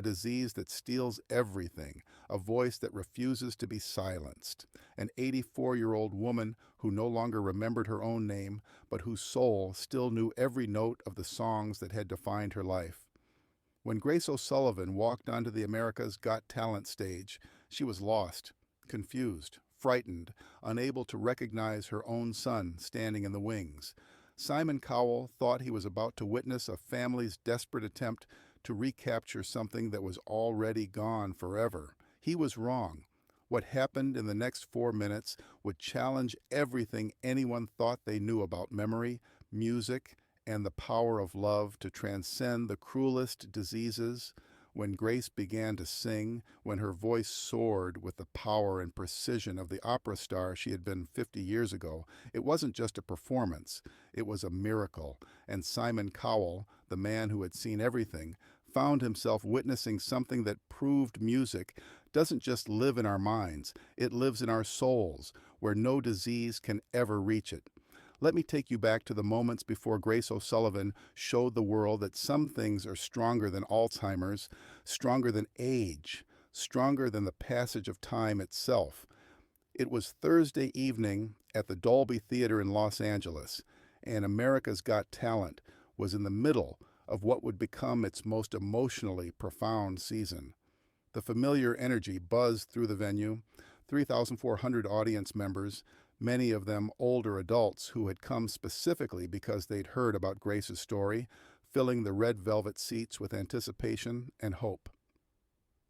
a disease that steals everything, a voice that refuses to be silenced, an 84-year-old woman who no longer remembered her own name, but whose soul still knew every note of the songs that had defined her life. When Grace O'Sullivan walked onto the America's Got Talent stage, she was lost, confused, frightened, unable to recognize her own son standing in the wings. Simon Cowell thought he was about to witness a family's desperate attempt to recapture something that was already gone forever. He was wrong. What happened in the next 4 minutes would challenge everything anyone thought they knew about memory, music, and the power of love to transcend the cruelest diseases. When Grace began to sing, when her voice soared with the power and precision of the opera star she had been 50 years ago, it wasn't just a performance, it was a miracle. And Simon Cowell, the man who had seen everything, found himself witnessing something that proved music doesn't just live in our minds, it lives in our souls, where no disease can ever reach it. Let me take you back to the moments before Grace O'Sullivan showed the world that some things are stronger than Alzheimer's, stronger than age, stronger than the passage of time itself. It was Thursday evening at the Dolby Theater in Los Angeles, and America's Got Talent was in the middle of what would become its most emotionally profound season. The familiar energy buzzed through the venue, 3,400 audience members, many of them older adults who had come specifically because they'd heard about Grace's story, filling the red velvet seats with anticipation and hope.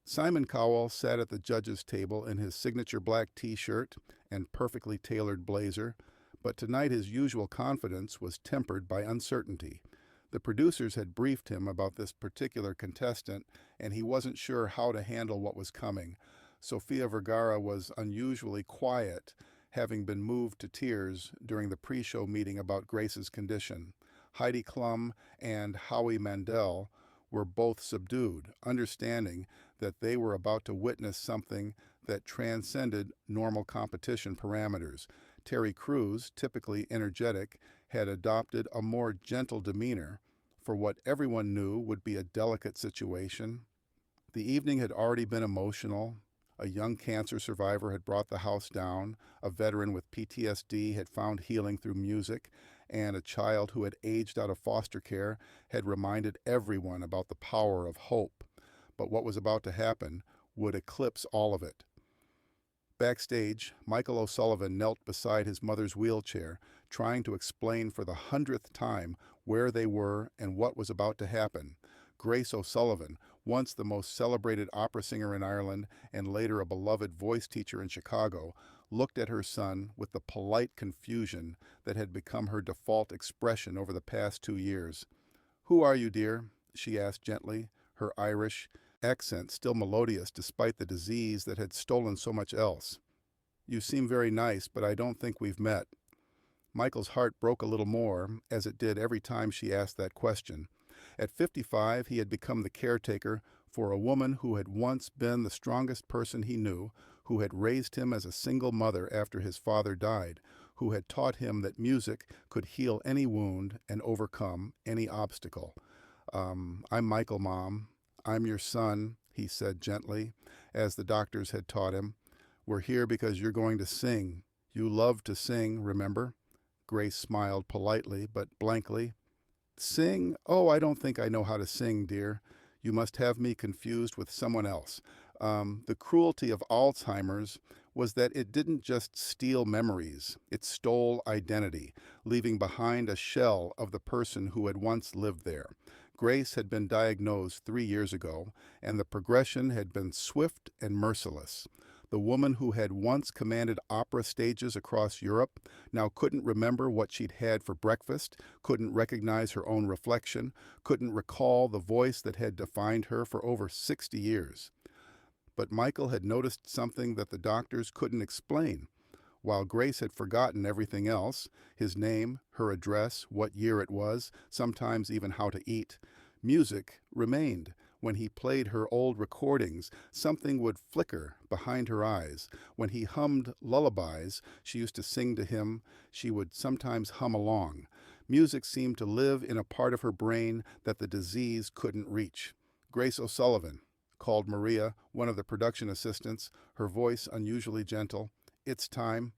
Simon Cowell sat at the judges' table in his signature black t-shirt and perfectly tailored blazer, but tonight his usual confidence was tempered by uncertainty. The producers had briefed him about this particular contestant, and he wasn't sure how to handle what was coming. Sofia Vergara was unusually quiet, having been moved to tears during the pre-show meeting about Grace's condition. Heidi Klum and Howie Mandel were both subdued, understanding that they were about to witness something that transcended normal competition parameters. Terry Crews, typically energetic, had adopted a more gentle demeanor for what everyone knew would be a delicate situation. The evening had already been emotional. A young cancer survivor had brought the house down, a veteran with PTSD had found healing through music, and a child who had aged out of foster care had reminded everyone about the power of hope. But what was about to happen would eclipse all of it. Backstage, Michael O'Sullivan knelt beside his mother's wheelchair, trying to explain for the 100th time where they were and what was about to happen. Grace O'Sullivan, once the most celebrated opera singer in Ireland and later a beloved voice teacher in Chicago, looked at her son with the polite confusion that had become her default expression over the past 2 years. "Who are you, dear?" she asked gently, her Irish accent still melodious despite the disease that had stolen so much else. "You seem very nice, but I don't think we've met." Michael's heart broke a little more, as it did every time she asked that question. At 55, he had become the caretaker for a woman who had once been the strongest person he knew, who had raised him as a single mother after his father died, who had taught him that music could heal any wound and overcome any obstacle. "I'm Michael, Mom. I'm your son," he said gently, as the doctors had taught him. "We're here because you're going to sing. You love to sing, remember?" Grace smiled politely, but blankly. "Sing? Oh, I don't think I know how to sing, dear. You must have me confused with someone else." The cruelty of Alzheimer's was that it didn't just steal memories, it stole identity, leaving behind a shell of the person who had once lived there. Grace had been diagnosed 3 years ago, and the progression had been swift and merciless. The woman who had once commanded opera stages across Europe now couldn't remember what she'd had for breakfast, couldn't recognize her own reflection, couldn't recall the voice that had defined her for over 60 years. But Michael had noticed something that the doctors couldn't explain. While Grace had forgotten everything else, his name, her address, what year it was, sometimes even how to eat, music remained. When he played her old recordings, something would flicker behind her eyes. When he hummed lullabies she used to sing to him, she would sometimes hum along. Music seemed to live in a part of her brain that the disease couldn't reach. "Grace O'Sullivan, called Maria, one of the production assistants, her voice unusually gentle. "It's time."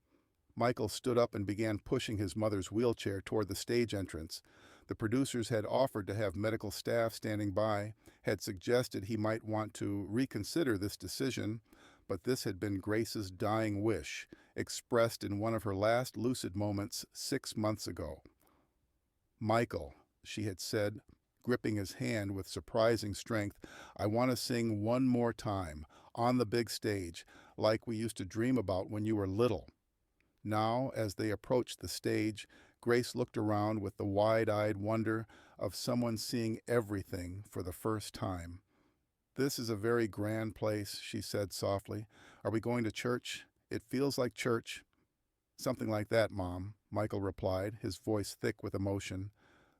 Michael stood up and began pushing his mother's wheelchair toward the stage entrance. The producers had offered to have medical staff standing by, had suggested he might want to reconsider this decision, but this had been Grace's dying wish, expressed in one of her last lucid moments 6 months ago. "Michael," she had said, gripping his hand with surprising strength, "I want to sing one more time, on the big stage, like we used to dream about when you were little." Now, as they approached the stage, Grace looked around with the wide-eyed wonder of someone seeing everything for the first time. "This is a very grand place," she said softly. "Are we going to church? It feels like church." "Something like that, Mom," Michael replied, his voice thick with emotion.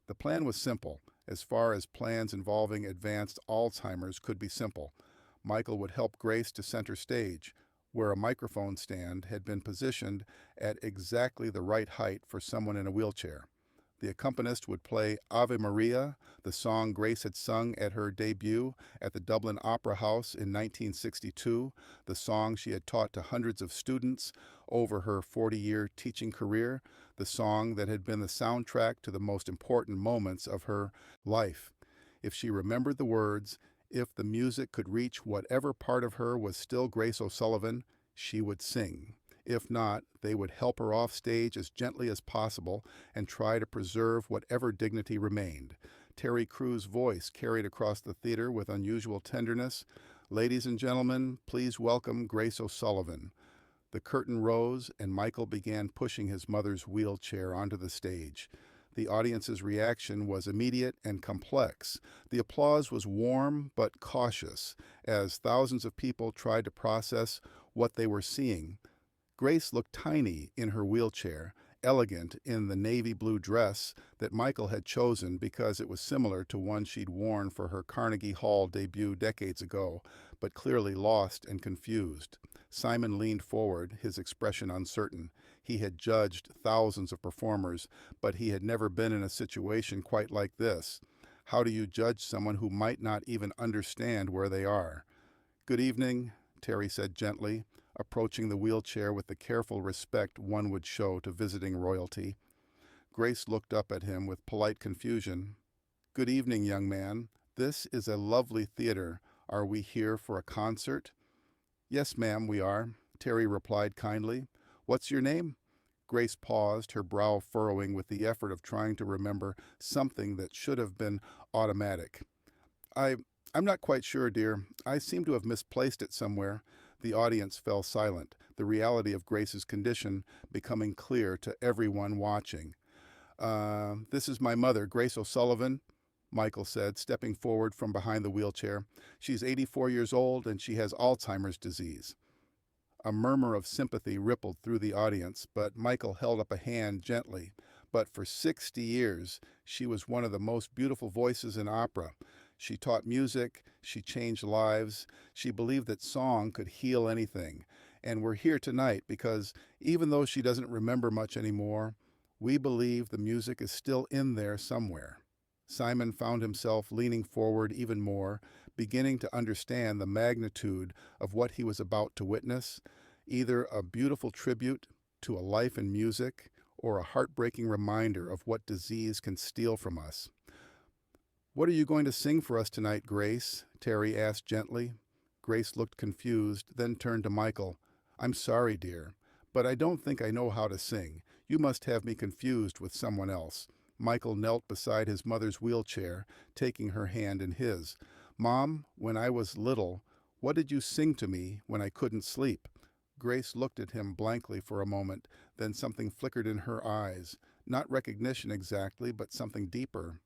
The plan was simple, as far as plans involving advanced Alzheimer's could be simple. Michael would help Grace to center stage, where a microphone stand had been positioned at exactly the right height for someone in a wheelchair. The accompanist would play Ave Maria, the song Grace had sung at her debut at the Dublin Opera House in 1962, the song she had taught to hundreds of students over her 40-year teaching career, the song that had been the soundtrack to the most important moments of her life. If she remembered the words, if the music could reach whatever part of her was still Grace O'Sullivan, she would sing. If not, they would help her off stage as gently as possible and try to preserve whatever dignity remained. Terry Crew's voice carried across the theater with unusual tenderness. "Ladies and gentlemen, please welcome Grace O'Sullivan." The curtain rose, and Michael began pushing his mother's wheelchair onto the stage. The audience's reaction was immediate and complex. The applause was warm but cautious, as thousands of people tried to process what they were seeing. Grace looked tiny in her wheelchair, elegant in the navy blue dress that Michael had chosen because it was similar to one she'd worn for her Carnegie Hall debut decades ago, but clearly lost and confused. Simon leaned forward, his expression uncertain. He had judged thousands of performers, but he had never been in a situation quite like this. How do you judge someone who might not even understand where they are? "Good evening," Terry said gently, approaching the wheelchair with the careful respect one would show to visiting royalty. Grace looked up at him with polite confusion. "Good evening, young man. This is a lovely theater. Are we here for a concert?" "Yes, ma'am, we are," Terry replied kindly. "What's your name?" Grace paused, her brow furrowing with the effort of trying to remember something that should have been automatic. I'm not quite sure, dear. I seem to have misplaced it somewhere." The audience fell silent, the reality of Grace's condition becoming clear to everyone watching. This is my mother, Grace O'Sullivan," Michael said, stepping forward from behind the wheelchair. "She's 84 years old, and she has Alzheimer's disease." A murmur of sympathy rippled through the audience, but Michael held up a hand gently. "But for 60 years, she was one of the most beautiful voices in opera. She taught music, she changed lives, she believed that song could heal anything. And we're here tonight because, even though she doesn't remember much anymore, we believe the music is still in there somewhere." Simon found himself leaning forward even more, beginning to understand the magnitude of what he was about to witness, either a beautiful tribute to a life in music or a heartbreaking reminder of what disease can steal from us. "What are you going to sing for us tonight, Grace?" Terry asked gently. Grace looked confused, then turned to Michael. "I'm sorry, dear, but I don't think I know how to sing. You must have me confused with someone else." Michael knelt beside his mother's wheelchair, taking her hand in his. "Mom, when I was little, what did you sing to me when I couldn't sleep?" Grace looked at him blankly for a moment, then something flickered in her eyes. Not recognition exactly, but something deeper.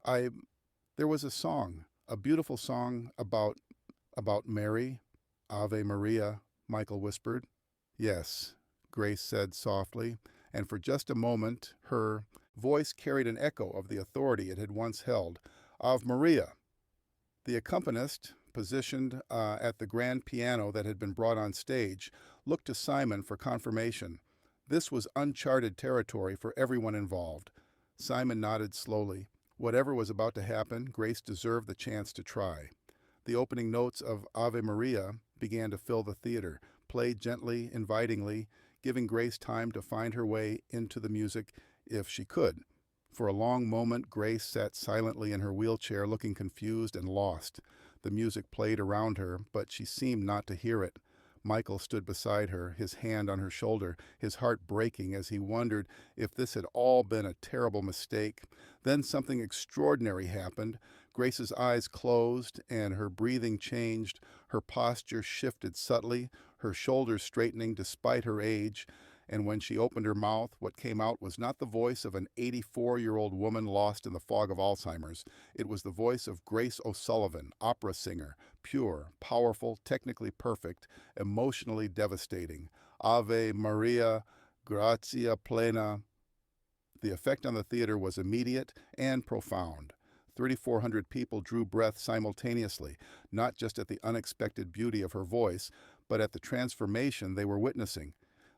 There was a song, a beautiful song about Mary." "Ave Maria," Michael whispered. "Yes," Grace said softly, and for just a moment her voice carried an echo of the authority it had once held. "Ave Maria." The accompanist, positioned at the grand piano that had been brought on stage, looked to Simon for confirmation. This was uncharted territory for everyone involved. Simon nodded slowly. Whatever was about to happen, Grace deserved the chance to try. The opening notes of Ave Maria began to fill the theater, played gently, invitingly, giving Grace time to find her way into the music if she could. For a long moment, Grace sat silently in her wheelchair, looking confused and lost. The music played around her, but she seemed not to hear it. Michael stood beside her, his hand on her shoulder, his heart breaking as he wondered if this had all been a terrible mistake. Then something extraordinary happened. Grace's eyes closed and her breathing changed. Her posture shifted subtly, her shoulders straightening despite her age. And when she opened her mouth, what came out was not the voice of an 84-year-old woman lost in the fog of Alzheimer's. It was the voice of Grace O'Sullivan, opera singer, pure, powerful, technically perfect, emotionally devastating. Ave Maria, gratia plena. The effect on the theater was immediate and profound. 3,400 people drew breath simultaneously, not just at the unexpected beauty of her voice, but at the transformation they were witnessing.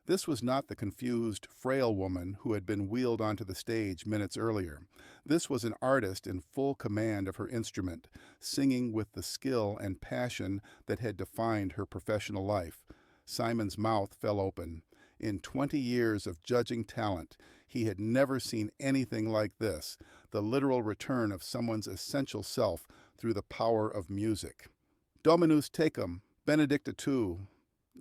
This was not the confused, frail woman who had been wheeled onto the stage minutes earlier. This was an artist in full command of her instrument, singing with the skill and passion that had defined her professional life. Simon's mouth fell open. In 20 years of judging talent, he had never seen anything like this, the literal return of someone's essential self through the power of music. Dominus tecum, benedicta tu.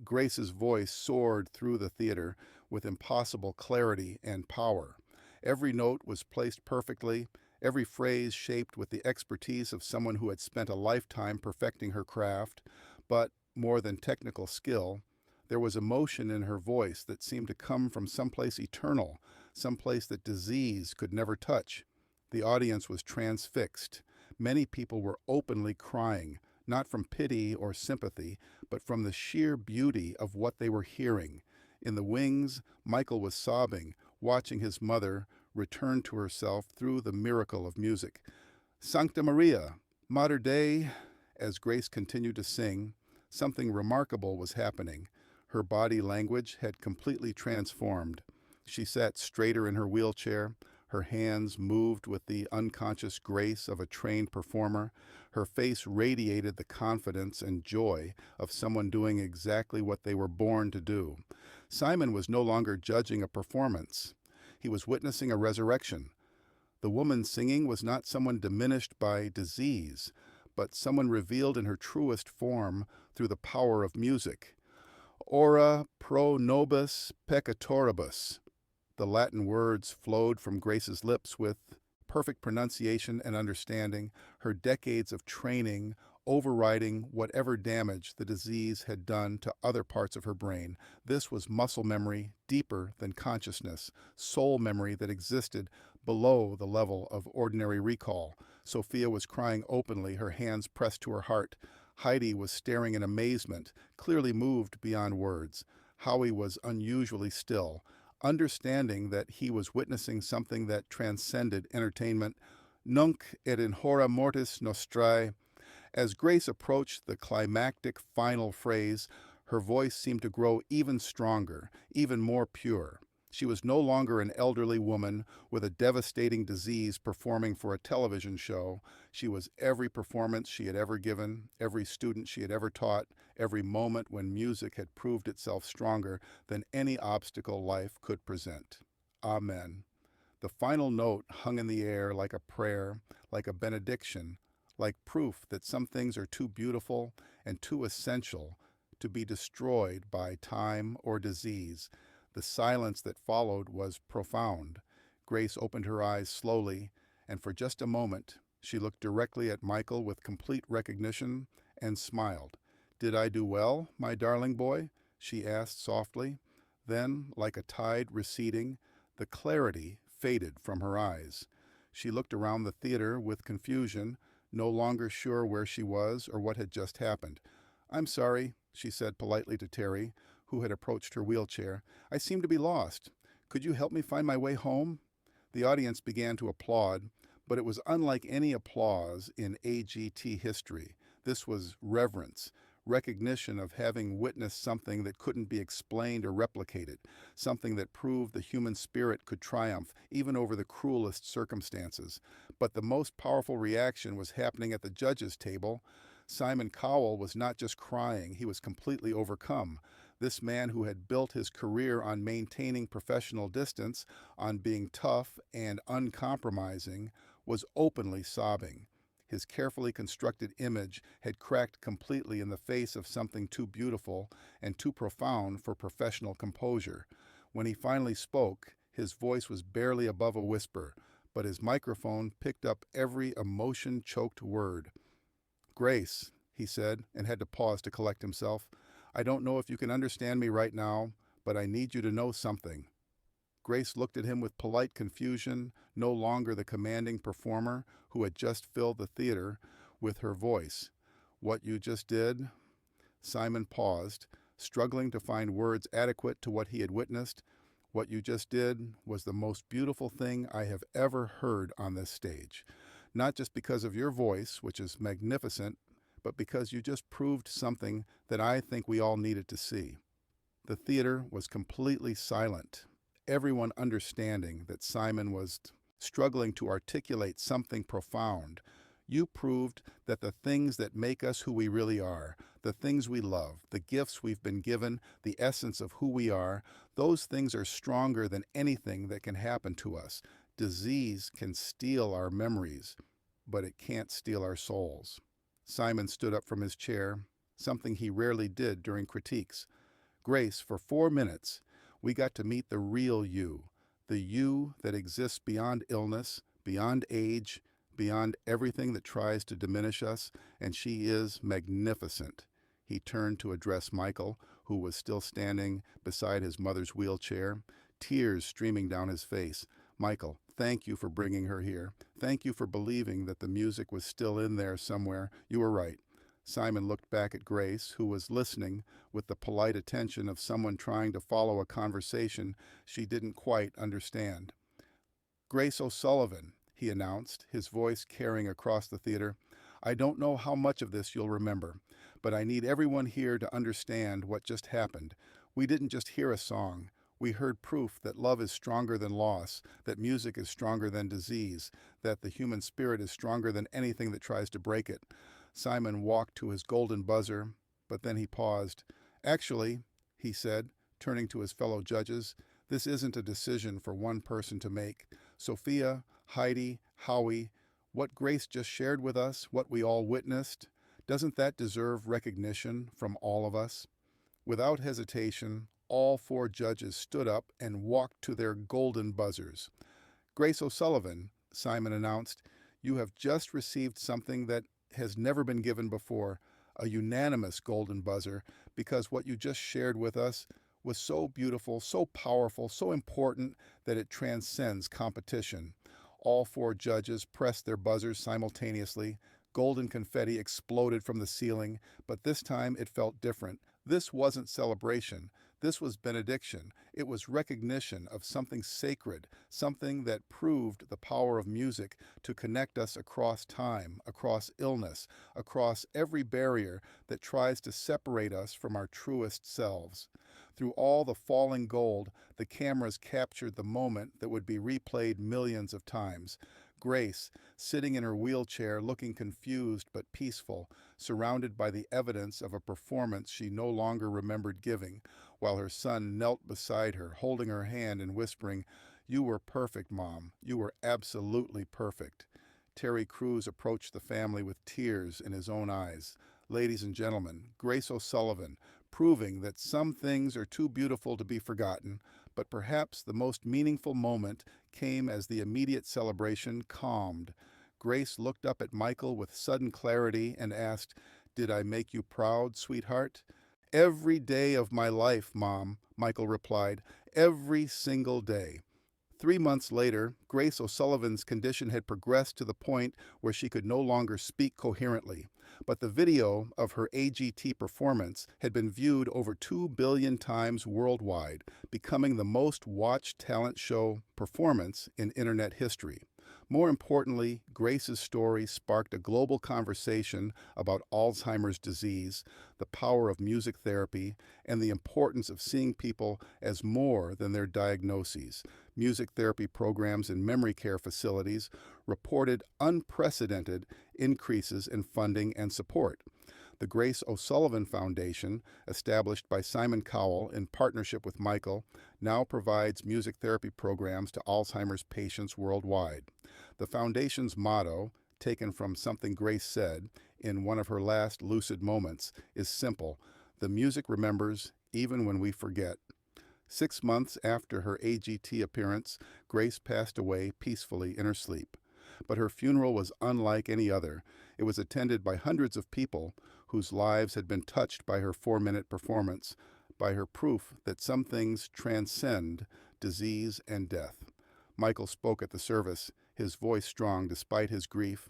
Grace's voice soared through the theater with impossible clarity and power. Every note was placed perfectly, every phrase shaped with the expertise of someone who had spent a lifetime perfecting her craft. But more than technical skill, there was emotion in her voice that seemed to come from someplace eternal, someplace that disease could never touch. The audience was transfixed. Many people were openly crying, not from pity or sympathy, but from the sheer beauty of what they were hearing. In the wings, Michael was sobbing, watching his mother return to herself through the miracle of music. Sancta Maria, Mater Dei. As Grace continued to sing, something remarkable was happening. Her body language had completely transformed. She sat straighter in her wheelchair. Her hands moved with the unconscious grace of a trained performer. Her face radiated the confidence and joy of someone doing exactly what they were born to do. Simon was no longer judging a performance. He was witnessing a resurrection. The woman singing was not someone diminished by disease, but someone revealed in her truest form through the power of music. Ora pro nobis peccatoribus. The Latin words flowed from Grace's lips with perfect pronunciation and understanding, her decades of training overriding whatever damage the disease had done to other parts of her brain. This was muscle memory deeper than consciousness, soul memory that existed below the level of ordinary recall. Sophia was crying openly, her hands pressed to her heart. Heidi was staring in amazement, clearly moved beyond words. Howie was unusually still, understanding that he was witnessing something that transcended entertainment. Nunc et in hora mortis nostrae. As Grace approached the climactic final phrase, her voice seemed to grow even stronger, even more pure. She was no longer an elderly woman with a devastating disease performing for a television show. She was every performance she had ever given, every student she had ever taught, every moment when music had proved itself stronger than any obstacle life could present. Amen. The final note hung in the air like a prayer, like a benediction, like proof that some things are too beautiful and too essential to be destroyed by time or disease. The silence that followed was profound. Grace opened her eyes slowly, and for just a moment, she looked directly at Michael with complete recognition and smiled. "Did I do well, my darling boy?" she asked softly. Then, like a tide receding, the clarity faded from her eyes. She looked around the theater with confusion, no longer sure where she was or what had just happened. "I'm sorry," she said politely to Terry, who had approached her wheelchair. "I seem to be lost. Could you help me find my way home?" The audience began to applaud, but it was unlike any applause in AGT history. This was reverence, recognition of having witnessed something that couldn't be explained or replicated, something that proved the human spirit could triumph even over the cruelest circumstances. But the most powerful reaction was happening at the judges' table. Simon Cowell was not just crying, he was completely overcome. This man who had built his career on maintaining professional distance, on being tough and uncompromising, was openly sobbing. His carefully constructed image had cracked completely in the face of something too beautiful and too profound for professional composure. When he finally spoke, his voice was barely above a whisper, but his microphone picked up every emotion-choked word. "Grace," he said, and had to pause to collect himself. "I don't know if you can understand me right now, but I need you to know something." Grace looked at him with polite confusion, no longer the commanding performer who had just filled the theater with her voice. "What you just did?" Simon paused, struggling to find words adequate to what he had witnessed. "What you just did was the most beautiful thing I have ever heard on this stage. Not just because of your voice, which is magnificent, but because you just proved something that I think we all needed to see." The theater was completely silent, everyone understanding that Simon was struggling to articulate something profound. "You proved that the things that make us who we really are, the things we love, the gifts we've been given, the essence of who we are, those things are stronger than anything that can happen to us. Disease can steal our memories, but it can't steal our souls." Simon stood up from his chair, something he rarely did during critiques. "Grace, for 4 minutes, we got to meet the real you, the you that exists beyond illness, beyond age, beyond everything that tries to diminish us, and she is magnificent." He turned to address Michael, who was still standing beside his mother's wheelchair, tears streaming down his face. "Michael, thank you for bringing her here. Thank you for believing that the music was still in there somewhere. You were right." Simon looked back at Grace, who was listening with the polite attention of someone trying to follow a conversation she didn't quite understand. "Grace O'Sullivan," he announced, his voice carrying across the theater. "I don't know how much of this you'll remember, but I need everyone here to understand what just happened. We didn't just hear a song. We heard proof that love is stronger than loss, that music is stronger than disease, that the human spirit is stronger than anything that tries to break it." Simon walked to his golden buzzer, but then he paused. "Actually," he said, turning to his fellow judges, "this isn't a decision for one person to make. Sophia, Heidi, Howie, what Grace just shared with us, what we all witnessed, doesn't that deserve recognition from all of us?" Without hesitation, all 4 judges stood up and walked to their golden buzzers. "Grace O'Sullivan," Simon announced, "you have just received something that has never been given before, a unanimous golden buzzer, because what you just shared with us was so beautiful, so powerful, so important that it transcends competition." All 4 judges pressed their buzzers simultaneously. Golden confetti exploded from the ceiling, but this time it felt different. This wasn't celebration. This was benediction. It was recognition of something sacred, something that proved the power of music to connect us across time, across illness, across every barrier that tries to separate us from our truest selves. Through all the falling gold, the cameras captured the moment that would be replayed millions of times. Grace, sitting in her wheelchair, looking confused but peaceful, surrounded by the evidence of a performance she no longer remembered giving, while her son knelt beside her, holding her hand and whispering, "You were perfect, Mom. You were absolutely perfect." Terry Crews approached the family with tears in his own eyes. "Ladies and gentlemen, Grace O'Sullivan, proving that some things are too beautiful to be forgotten, but perhaps the most meaningful moment came as the immediate celebration calmed. Grace looked up at Michael with sudden clarity and asked, "Did I make you proud, sweetheart?" "Every day of my life, Mom," Michael replied. "Every single day." 3 months later, Grace O'Sullivan's condition had progressed to the point where she could no longer speak coherently. But the video of her AGT performance had been viewed over 2 billion times worldwide, becoming the most watched talent show performance in internet history. More importantly, Grace's story sparked a global conversation about Alzheimer's disease, the power of music therapy, and the importance of seeing people as more than their diagnoses. Music therapy programs and memory care facilities reported unprecedented increases in funding and support. The Grace O'Sullivan Foundation, established by Simon Cowell in partnership with Michael, now provides music therapy programs to Alzheimer's patients worldwide. The foundation's motto, taken from something Grace said in one of her last lucid moments, is simple: the music remembers even when we forget. 6 months after her AGT appearance, Grace passed away peacefully in her sleep. But her funeral was unlike any other. It was attended by hundreds of people whose lives had been touched by her 4-minute performance, by her proof that some things transcend disease and death. Michael spoke at the service, his voice strong despite his grief.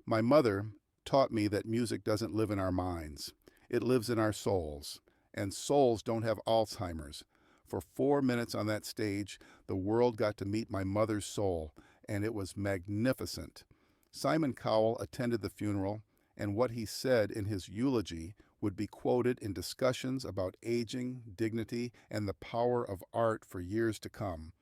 My mother taught me that music doesn't live in our minds. It lives in our souls, and souls don't have Alzheimer's. For 4 minutes on that stage, the world got to meet my mother's soul, and it was magnificent. Simon Cowell attended the funeral, and what he said in his eulogy would be quoted in discussions about aging, dignity, and the power of art for years to come.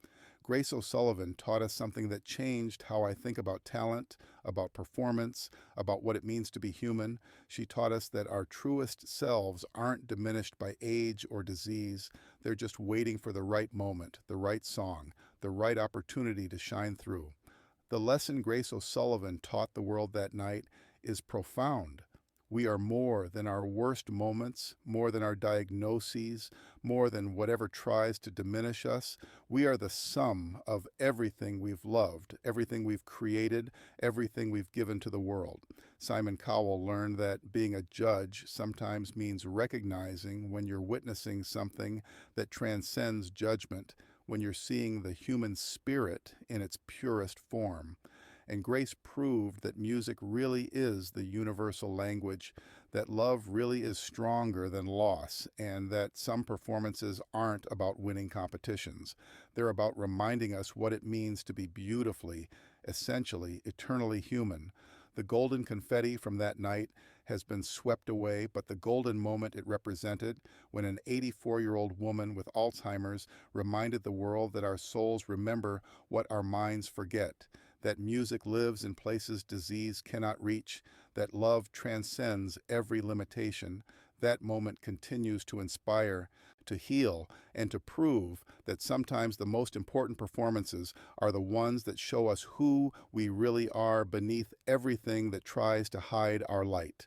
Grace O'Sullivan taught us something that changed how I think about talent, about performance, about what it means to be human. She taught us that our truest selves aren't diminished by age or disease. They're just waiting for the right moment, the right song, the right opportunity to shine through. The lesson Grace O'Sullivan taught the world that night is profound. We are more than our worst moments, more than our diagnoses, more than whatever tries to diminish us. We are the sum of everything we've loved, everything we've created, everything we've given to the world. Simon Cowell learned that being a judge sometimes means recognizing when you're witnessing something that transcends judgment, when you're seeing the human spirit in its purest form. And Grace proved that music really is the universal language, that love really is stronger than loss, and that some performances aren't about winning competitions. They're about reminding us what it means to be beautifully, essentially, eternally human. The golden confetti from that night has been swept away, but the golden moment it represented, when an 84-year-old woman with Alzheimer's reminded the world that our souls remember what our minds forget, that music lives in places disease cannot reach, that love transcends every limitation. That moment continues to inspire, to heal, and to prove that sometimes the most important performances are the ones that show us who we really are beneath everything that tries to hide our light.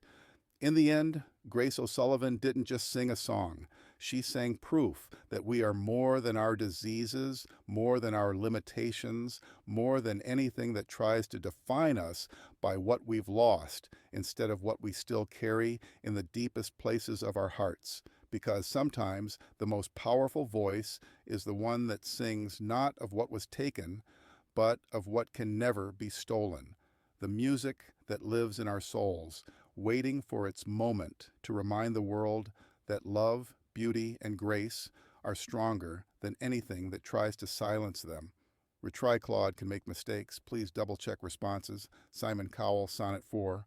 In the end, Grace O'Sullivan didn't just sing a song. She sang proof that we are more than our diseases, more than our limitations, more than anything that tries to define us by what we've lost instead of what we still carry in the deepest places of our hearts. Because sometimes the most powerful voice is the one that sings not of what was taken, but of what can never be stolen. The music that lives in our souls, waiting for its moment to remind the world that love, beauty, and grace are stronger than anything that tries to silence them. Retry Claude can make mistakes. Please double-check responses. Simon Cowell, Sonnet 4.